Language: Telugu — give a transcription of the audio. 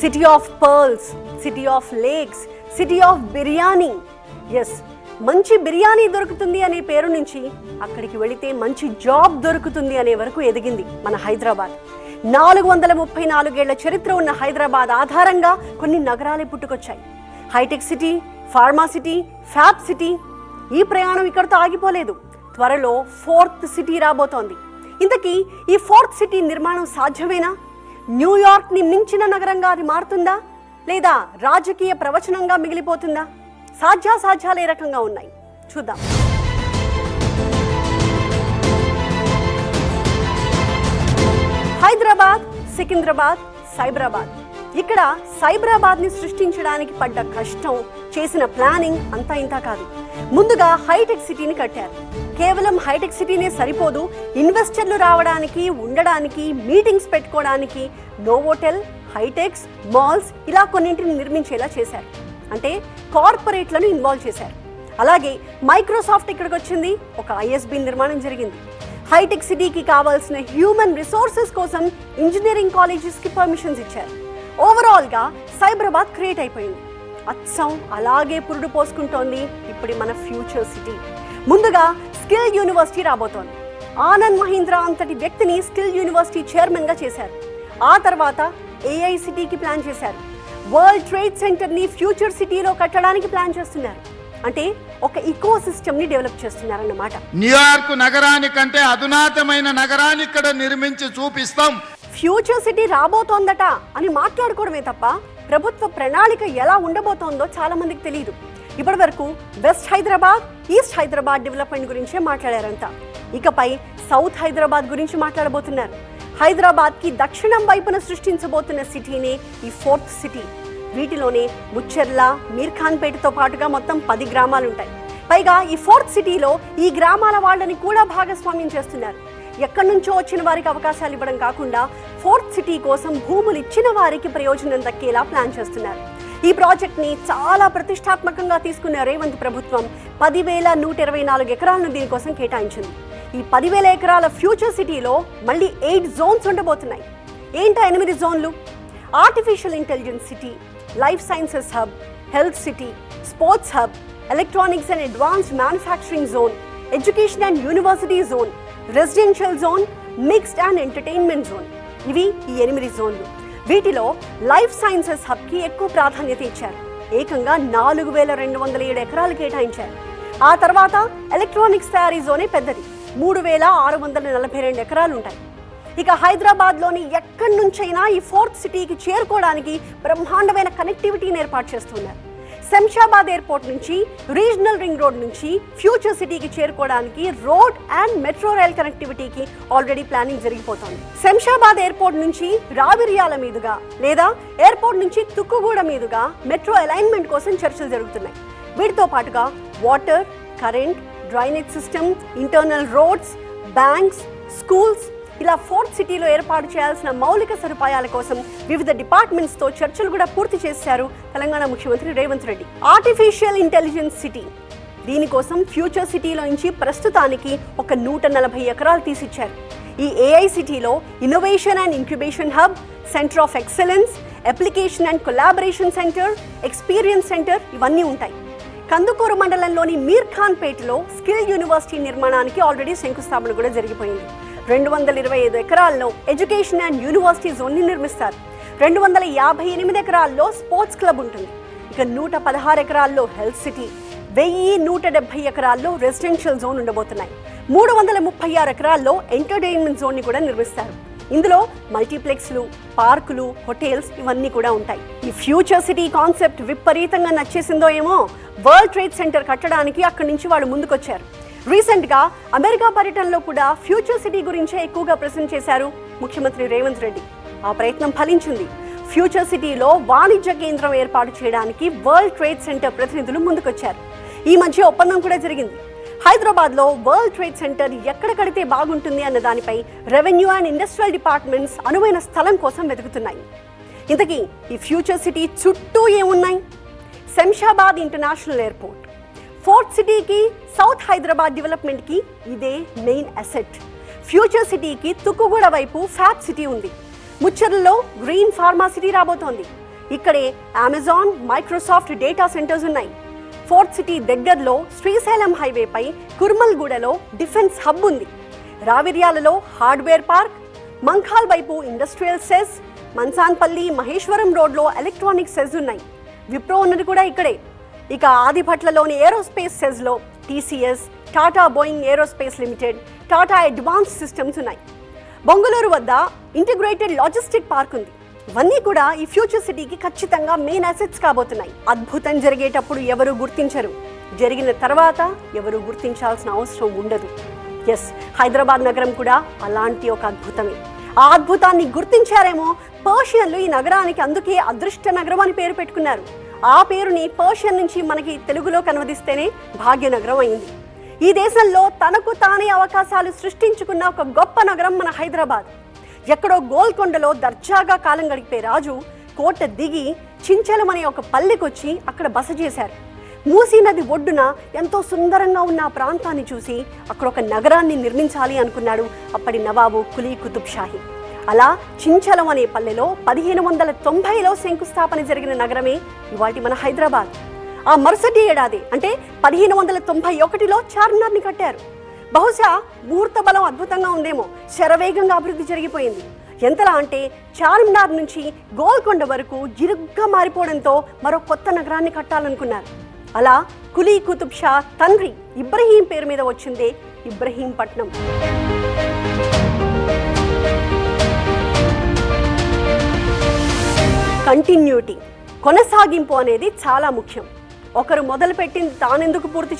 City of pearls, city of lakes, city of biryani. Yes, మంచి బిర్యానీ దొరుకుతుంది అనే పేరు నుంచి అక్కడికి వెళితే మంచి జాబ్ దొరుకుతుంది అనే వరకు ఎదిగింది మన హైదరాబాద్. 434 ఏళ్ల చరిత్ర ఉన్న హైదరాబాద్ ఆధారంగా కొన్ని నగరాలే పుట్టుకొచ్చాయి. Hi tech city, pharma city, fab city. ఈ ప్రయాణం ఇక్కడితో ఆగిపోలేదు. త్వరలో 4th సిటీ రాబోతోంది. ఇంతకీ ఈ 4th సిటీ నిర్మాణం సాధ్యమేనా? న్యూయార్క్ని మించిన నగరంగా అది మారుతుందా, లేదా రాజకీయ ప్రవచనంగా మిగిలిపోతుందా? సాధ్యాసాధ్యాలు ఏ రకంగా ఉన్నాయి చూద్దాం. హైదరాబాద్, సికింద్రాబాద్, సైబరాబాద్. ఇక్కడ సైబరాబాద్ని సృష్టించడానికి పడ్డ కష్టం, చేసిన ప్లానింగ్ అంతా ఇంతా కాదు. ముందుగా హైటెక్ సిటీని కట్టారు. కేవలం హైటెక్ సిటీనే సరిపోదు, ఇన్వెస్టర్లు రావడానికి, ఉండడానికి, మీటింగ్స్ పెట్టుకోవడానికి నోవోటెల్, హైటెక్స్, మాల్స్ ఇలా కొన్నింటిని నిర్మించేలా చేశారు. అంటే కార్పొరేట్లను ఇన్వాల్వ్ చేశారు. అలాగే మైక్రోసాఫ్ట్ ఇక్కడికి వచ్చింది, ఒక ఐఎస్బి నిర్మాణం జరిగింది. హైటెక్ సిటీకి కావాల్సిన హ్యూమన్ రిసోర్సెస్ కోసం ఇంజనీరింగ్ కాలేజెస్కి పర్మిషన్స్ ఇచ్చారు. ఓవరాల్గా సైబరాబాద్ క్రియేట్ అయిపోయింది. అచ్చం అలాగే పురుడు పోసుకుంటోంది ఇప్పుడు మన ఫ్యూచర్ సిటీ. ముందుగా స్కిల్ యూనివర్సిటీ రాబోతోంది. ఆనంద్ మహీంద్రా అంతటి వ్యక్తిని స్కిల్ యూనివర్సిటీ చైర్మన్గా చేశారు. ఆ తర్వాత ఏఐ సిటీకి ప్లాన్ చేశారు. వరల్డ్ ట్రేడ్ సెంటర్ని ఫ్యూచర్ సిటీలో కట్టడానికి ప్లాన్ చేస్తున్నారు. అంటే ఒక ఈకో సిస్టమ్ ని డెవలప్ చేస్తున్నారన్నమాట. న్యూయార్క్ నగరానికంటే అధునాతమైన నగరాన్ని ఇక్కడ నిర్మించి చూపిస్తాం. ఫ్యూచర్ సిటీ రాబోతోందట అని మాట్లాడుకోవడమే తప్ప ప్రభుత్వ ప్రణాళిక ఎలా ఉండబోతోందో చాలా మందికి తెలియదు. ఇప్పటి వరకు west Hyderabad, east Hyderabad development గురించే మాట్లాడారంతా. ఇకపై సౌత్ హైదరాబాద్ గురించి మాట్లాడబోతున్నారు. హైదరాబాద్ కి దక్షిణం వైపున సృష్టించబోతున్న సిటీనే ఈ 4th సిటీ. వీటిలోనే ముచ్చెర్ల, మీర్ఖాన్పేటతో పాటుగా మొత్తం 10 గ్రామాలు ఉంటాయి. పైగా ఈ 4th సిటీలో ఈ గ్రామాల వాళ్ళని కూడా భాగస్వామ్యం చేస్తున్నారు. ఎక్కడి నుంచో వచ్చిన వారికి అవకాశాలు ఇవ్వడం కాకుండా 4th సిటీ కోసం భూములు ఇచ్చిన వారికి ప్రయోజనం దక్కేలా ప్లాన్ చేస్తున్నారు. ఈ ప్రాజెక్ట్ని చాలా ప్రతిష్టాత్మకంగా తీసుకున్న రేవంత్ ప్రభుత్వం 10,124 ఎకరాలను దీనికోసం కేటాయించింది. ఈ 10,000 ఎకరాల ఫ్యూచర్ సిటీలో మళ్ళీ 8 జోన్స్ ఉండబోతున్నాయి. ఏంటా 8 జోన్లు? Artificial intelligence city, life sciences hub, health city, sports hub, electronics and advanced manufacturing zone, education and university zone, residential zone, mixed and entertainment zone. ఇవి ఈ 8 జోన్లు. వీటిలో లైఫ్ సైన్సెస్ హబ్కి ఎక్కువ ప్రాధాన్యత ఇచ్చారు. ఏకంగా 4,207 ఎకరాలు కేటాయించారు. ఆ తర్వాత ఎలక్ట్రానిక్స్ తయారీ జోనే పెద్దది, 3,642 ఎకరాలు ఉంటాయి. ఇక హైదరాబాద్లోని ఎక్కడి నుంచైనా ఈ 4th సిటీకి చేరుకోవడానికి బ్రహ్మాండమైన కనెక్టివిటీని ఏర్పాటు చేస్తున్నారు. శంషాబాద్ ఎయిర్పోర్ట్ నుంచి, రీజనల్ రింగ్ రోడ్ నుంచి ఫ్యూచర్ సిటీకి చేరుకోవడానికి రోడ్ అండ్ మెట్రో రైల్ కనెక్టివిటీకి ఆల్రెడీ ప్లానింగ్ జరిగిపోతోంది. శంషాబాద్ ఎయిర్పోర్ట్ నుంచి రావిర్యాల మీదుగా లేదా ఎయిర్పోర్ట్ నుంచి తుక్కుగూడ మీదుగా మెట్రో అలైన్మెంట్ కోసం చర్చలు జరుగుతున్నాయి. వీటితో పాటుగా water, current, drainage system, internal roads, banks, schools ఇలా 4th సిటీలో ఏర్పాటు చేయాల్సిన మౌలిక సదుపాయాల కోసం వివిధ డిపార్ట్మెంట్స్తో చర్చలు కూడా పూర్తి చేశారు తెలంగాణ ముఖ్యమంత్రి Revanth Reddy. Artificial intelligence city, దీనికోసం ఫ్యూచర్ సిటీలో నుంచి ప్రస్తుతానికి ఒక 140 ఎకరాలు తీసిచ్చారు. ఈ ఏఐ సిటీలో innovation and incubation hub, centre of excellence, application and collaboration centre, experience centre ఇవన్నీ ఉంటాయి. కందుకూరు మండలంలోని మీర్ఖాన్పేటలో స్కిల్ యూనివర్సిటీ నిర్మాణానికి ఆల్రెడీ శంకుస్థాపన కూడా జరిగిపోయింది. 225 ఎకరాల్లో ఎడ్యుకేషన్ అండ్ యూనివర్సిటీ జోన్ని నిర్మిస్తారు. 258 ఎకరాల్లో స్పోర్ట్స్ క్లబ్ ఉంటుంది. ఇక 116 ఎకరాల్లో హెల్త్ సిటీ, 1170 ఎకరాల్లో రెసిడెన్షియల్ జోన్ ఉండబోతున్నాయి. 336 ఎకరాల్లో ఎంటర్టైన్మెంట్ జోన్ని కూడా నిర్మిస్తారు. ఇందులో మల్టీప్లెక్స్లు, పార్కులు, హోటల్స్ ఇవన్నీ కూడా ఉంటాయి. ఈ ఫ్యూచర్ సిటీ కాన్సెప్ట్ విపరీతంగా నచ్చేసిందో ఏమో వరల్డ్ ట్రేడ్ సెంటర్ కట్టడానికి అక్కడి నుంచి వాళ్ళు ముందుకొచ్చారు. రీసెంట్గా అమెరికా పర్యటనలో కూడా ఫ్యూచర్ సిటీ గురించే ఎక్కువగా ప్రజెంట్ చేశారు ముఖ్యమంత్రి రేవంత్ రెడ్డి. ఆ ప్రయత్నం ఫలించింది. ఫ్యూచర్ సిటీలో వాణిజ్య కేంద్రం ఏర్పాటు చేయడానికి వరల్డ్ ట్రేడ్ సెంటర్ ప్రతినిధులు ముందుకొచ్చారు. ఈ మధ్య ఒప్పందం కూడా జరిగింది. హైదరాబాద్లో వరల్డ్ ట్రేడ్ సెంటర్ ఎక్కడ కడితే బాగుంటుంది అన్న దానిపై రెవెన్యూ అండ్ ఇండస్ట్రియల్ డిపార్ట్మెంట్స్ అనువైన స్థలం కోసం వెతుకుతున్నాయి. ఇంతకీ ఈ ఫ్యూచర్ సిటీ చుట్టూ ఏమున్నాయి? శంషాబాద్ ఇంటర్నేషనల్ ఎయిర్పోర్ట్, 4th సిటీకి, సౌత్ హైదరాబాద్ డెవలప్మెంట్కి ఇదే మెయిన్ అసెట్. ఫ్యూచర్ సిటీకి తుక్కుగూడ వైపు ఫ్యాబ్ సిటీ ఉంది. ముచ్చర్లలో గ్రీన్ ఫార్మా సిటీ రాబోతోంది. ఇక్కడే అమెజాన్, మైక్రోసాఫ్ట్ డేటా సెంటర్స్ ఉన్నాయి. ఫోర్త్ సిటీ దగ్గరలో శ్రీశైలం హైవేపై కుర్మల్గూడలో డిఫెన్స్ హబ్ ఉంది. రావిర్యాలలో హార్డ్వేర్ పార్క్, మంఖాల్ వైపు ఇండస్ట్రియల్ సెజ్, మన్సాన్పల్లి, మహేశ్వరం రోడ్లో ఎలక్ట్రానిక్ సెజ్ ఉన్నాయి. విప్రో ఉన్నది కూడా ఇక్కడే. ఇక ఆదిభట్లలోని ఏరోస్పేస్ సెజ్లో TCS, Tata Boeing aerospace limited, Tata advance systems ఉన్నాయి. బొంగళూరు వద్ద ఇంటిగ్రేటెడ్ లాజిస్టిక్ పార్క్ ఉంది. ఇవన్నీ కూడా ఈ ఫ్యూచర్ సిటీకి ఖచ్చితంగా మెయిన్ అసెట్స్ కాబోతున్నాయి. అద్భుతం జరిగేటప్పుడు ఎవరు గుర్తించరు, జరిగిన తర్వాత ఎవరు గుర్తించాల్సిన అవసరం ఉండదు. ఎస్, హైదరాబాద్ నగరం కూడా అలాంటి ఒక అద్భుతమే. ఆ అద్భుతాన్ని గుర్తించారేమో పర్షియన్లు ఈ నగరానికి అందుకే అదృష్ట నగరం అని పేరు పెట్టుకున్నారు. ఆ పేరుని పర్షియన్ నుంచి మనకి తెలుగులోకి అనువదిస్తేనే భాగ్యనగరం అయింది. ఈ దేశంలో తనకు తానే అవకాశాలు సృష్టించుకున్న ఒక గొప్ప నగరం మన హైదరాబాద్. ఎక్కడో గోల్కొండలో దర్జాగా కాలం గడిపే రాజు కోట దిగి చించలం అనే ఒక పల్లెకొచ్చి అక్కడ బస చేశారు. మూసీ నది ఒడ్డున ఎంతో సుందరంగా ఉన్న ఆ ప్రాంతాన్ని చూసి అక్కడ ఒక నగరాన్ని నిర్మించాలి అనుకున్నాడు అప్పటి నవాబు కులీ కుతుబ్ షాహీ. అలా చించలం అనే పల్లెలో 1590లో శంకుస్థాపన జరిగిన నగరమే ఇవాటి మన హైదరాబాద్. ఆ మరుసటి ఏడాది అంటే 1591లో చార్మినార్ని కట్టారు. బహుశా ముహూర్త బలం అద్భుతంగా ఉందేమో, శరవేగంగా అభివృద్ధి జరిగిపోయింది. ఎంతలా అంటే చార్మినార్ నుంచి గోల్కొండ వరకు ఇరుగ్గా మారిపోవడంతో మరో కొత్త నగరాన్ని కట్టాలనుకున్నారు. అలా కులీ కుతుబ్ షా తండ్రి ఇబ్రహీం పేరు మీద వచ్చిందే ఇబ్రహీంపట్నం. కంటిన్యూటీ, కొనసాగింపు అనేది చాలా ముఖ్యం. ఒకరు మొదలుపెట్టింది తానెందుకు పూర్తి